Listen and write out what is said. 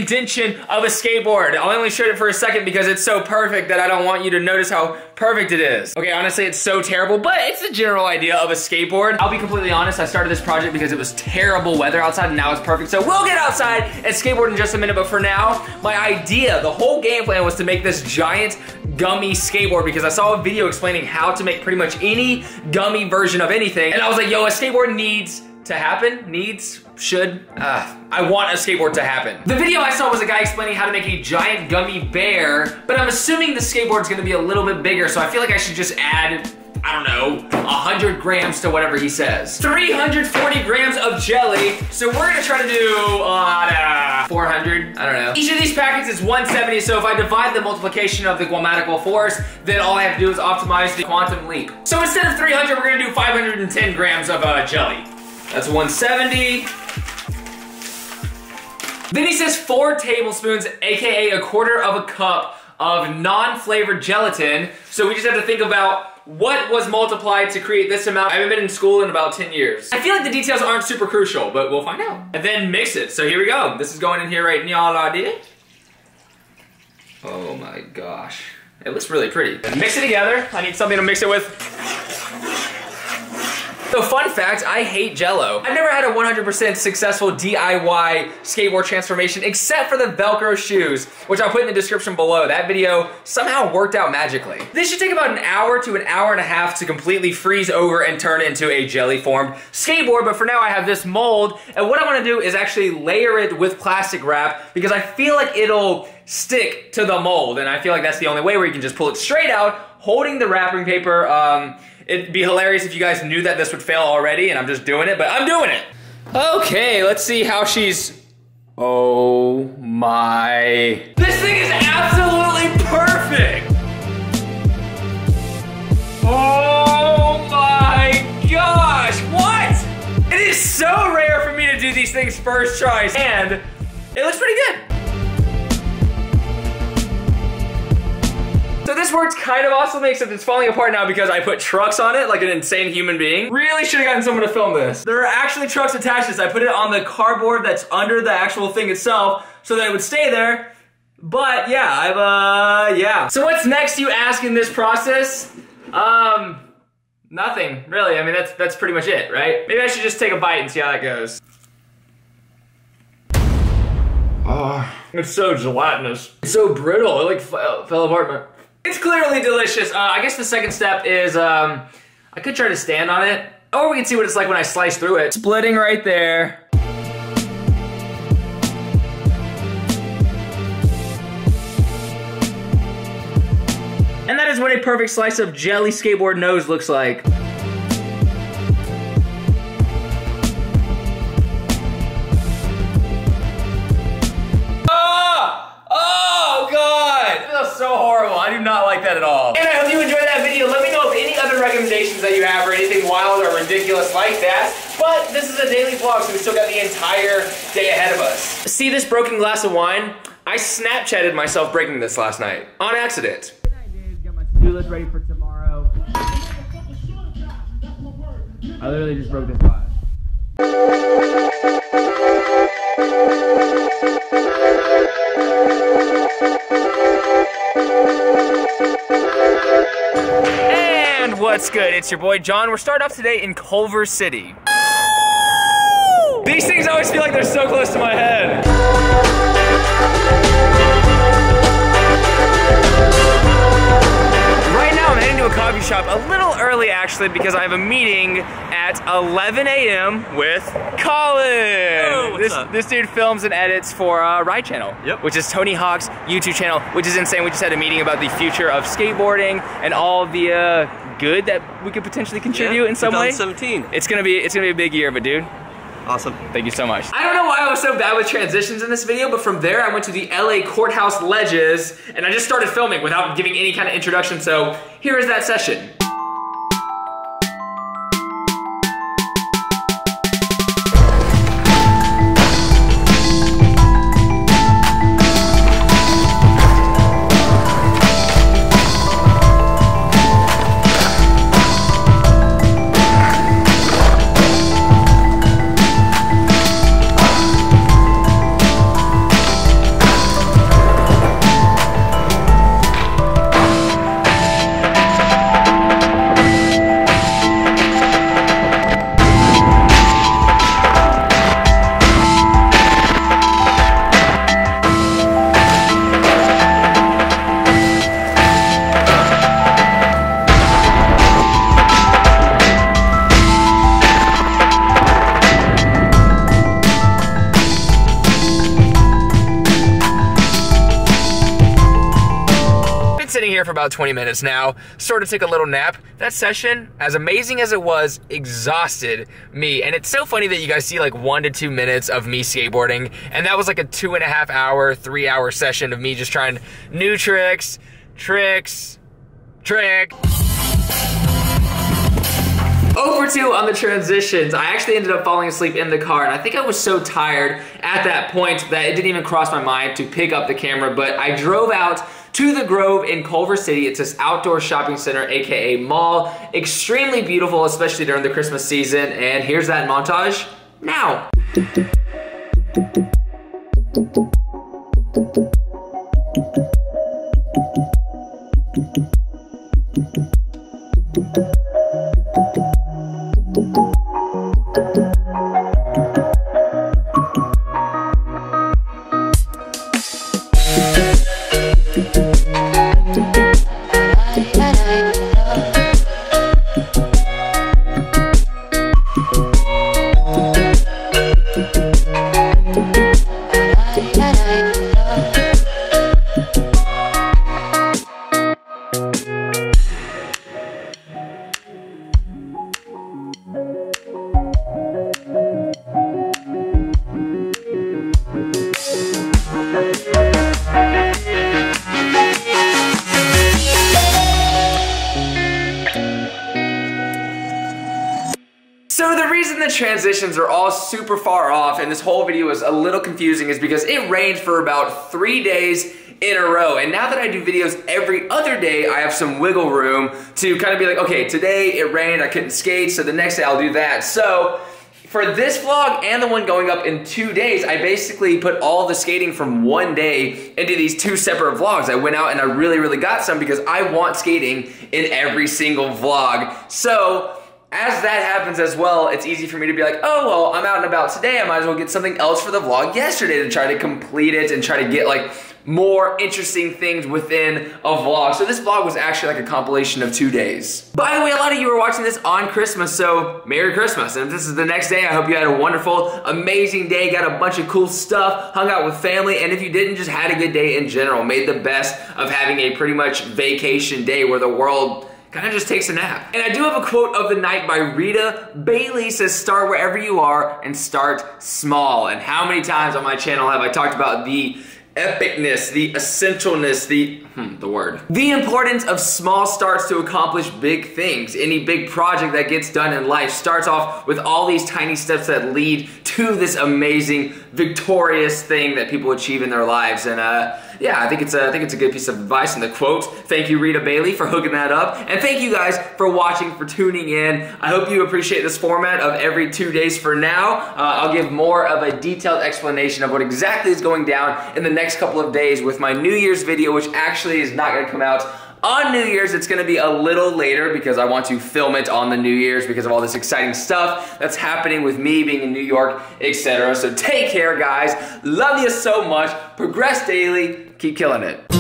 indention of a skateboard. I only showed it for a second because it's so perfect that I don't want you to notice how perfect it is. Okay, honestly, it's so terrible, but it's the general idea of a skateboard. I'll be completely honest, I started this project because it was terrible weather outside and now it's perfect. So we'll get outside and skateboard in just a minute, but for now, my idea, the whole game plan was to make this giant gummy skateboard because I saw a video explaining how to make pretty much any gummy version of anything. And I was like, yo, a skateboard needs to happen, I want a skateboard to happen. The video I saw was a guy explaining how to make a giant gummy bear, but I'm assuming the skateboard's gonna be a little bit bigger, so I feel like I should just add, I don't know, 100 grams to whatever he says. 340 grams of jelly, so we're gonna try to do 400, I don't know. Each of these packets is 170, so if I divide the multiplication of the grammatical force, then all I have to do is optimize the quantum leap. So instead of 300, we're gonna do 510 grams of jelly. That's 170. Then he says 4 tablespoons, AKA a quarter of a cup of non-flavored gelatin. So we just have to think about what was multiplied to create this amount. I haven't been in school in about 10 years. I feel like the details aren't super crucial, but we'll find out. And then mix it. So here we go. This is going in here right now, Oh my gosh. It looks really pretty. Mix it together. I need something to mix it with. So fun fact, I hate Jell-O. I've never had a 100% successful DIY skateboard transformation except for the Velcro shoes, which I'll put in the description below. That video somehow worked out magically. This should take about an hour to an hour and a half to completely freeze over and turn into a jelly-formed skateboard, but for now I have this mold, and what I wanna do is actually layer it with plastic wrap because I feel like it'll stick to the mold, and I feel like that's the only way where you can just pull it straight out, holding the wrapping paper. It'd be hilarious if you guys knew that this would fail already and I'm just doing it, but I'm doing it. Okay, let's see how she's... Oh my... This thing is absolutely perfect! Oh my gosh, what? It is so rare for me to do these things first tries, and it looks pretty good. So this works kind of awesome, except it's falling apart now because I put trucks on it like an insane human being. Really should have gotten someone to film this. There are actually trucks attached to this. I put it on the cardboard that's under the actual thing itself so that it would stay there. But yeah, yeah. So what's next, you ask, in this process? Nothing, really. I mean, that's pretty much it, right? Maybe I should just take a bite and see how that goes. Oh, it's so gelatinous. It's so brittle, it like fell apart. It's clearly delicious. I guess the second step is, I could try to stand on it, or we can see what it's like when I slice through it. Splitting right there. And that is what a perfect slice of jelly skateboard nose looks like. So horrible. I do not like that at all. And I hope you enjoyed that video. Let me know of any other recommendations that you have or anything wild or ridiculous like that. But this is a daily vlog, so we still got the entire day ahead of us. See this broken glass of wine? I Snapchatted myself breaking this last night on accident. Good night, dude. Got my to-do list ready for tomorrow. I literally just broke this glass. What's good? It's your boy John. We're starting off today in Culver City. These things always feel like they're so close to my head. Right now I'm heading to a coffee shop a little early actually because I have a meeting at 11 a.m. with Colin. Oh, what's up? This dude films and edits for Ride Channel, yep. Which is Tony Hawk's YouTube channel, which is insane. We just had a meeting about the future of skateboarding and all the good that we could potentially contribute in some way. 2017. It's gonna be a big year, but dude, awesome. Thank you so much. I don't know why I was so bad with transitions in this video, but from there I went to the LA courthouse ledges and I just started filming without giving any kind of introduction, so here is that session. sitting here for about 20 minutes now, sort of took a little nap. That session, as amazing as it was, exhausted me. And it's so funny that you guys see like 1 to 2 minutes of me skateboarding, and that was like a 2.5 hour, 3 hour session of me just trying new tricks. Over 2 on the transitions. I actually ended up falling asleep in the car, and I think I was so tired at that point that it didn't even cross my mind to pick up the camera, but I drove out to the Grove in Culver City. It's this outdoor shopping center, aka mall. Extremely beautiful, especially during the Christmas season, and here's that montage now. So the reason the transitions are all super far off and this whole video is a little confusing is because it rained for about 3 days in a row. And now that I do videos every other day, I have some wiggle room to kind of be like, okay, today it rained, I couldn't skate, so the next day I'll do that. So for this vlog and the one going up in 2 days, I basically put all the skating from one day into these 2 separate vlogs. I went out and I really got some because I want skating in every single vlog. So as that happens as well, it's easy for me to be like, oh, well, I'm out and about today. I might as well get something else for the vlog yesterday to try to complete it and try to get like more interesting things within a vlog. So this vlog was actually like a compilation of 2 days. By the way, a lot of you are watching this on Christmas, so Merry Christmas. And if this is the next day, I hope you had a wonderful, amazing day, got a bunch of cool stuff, hung out with family, and if you didn't, just had a good day in general, made the best of having a pretty much vacation day where the world kind of just takes a nap. And I do have a quote of the night by Rita Bailey. Says, start wherever you are and start small. And how many times on my channel have I talked about the epicness, the essentialness, the importance of small starts to accomplish big things. Any big project that gets done in life starts off with all these tiny steps that lead to this amazing, victorious thing that people achieve in their lives. And yeah, I think it's a good piece of advice. And the quote, thank you Rita Bailey for hooking that up. And thank you guys for watching, for tuning in. I hope you appreciate this format of every 2 days for now. I'll give more of a detailed explanation of what exactly is going down in the next couple of days with my New Year's video, which actually is not going to come out on New Year's. It's going to be a little later because I want to film it on the New Year's because of all this exciting stuff that's happening with me being in New York, etc. So take care, guys. Love you so much. Progress daily. Keep killing it.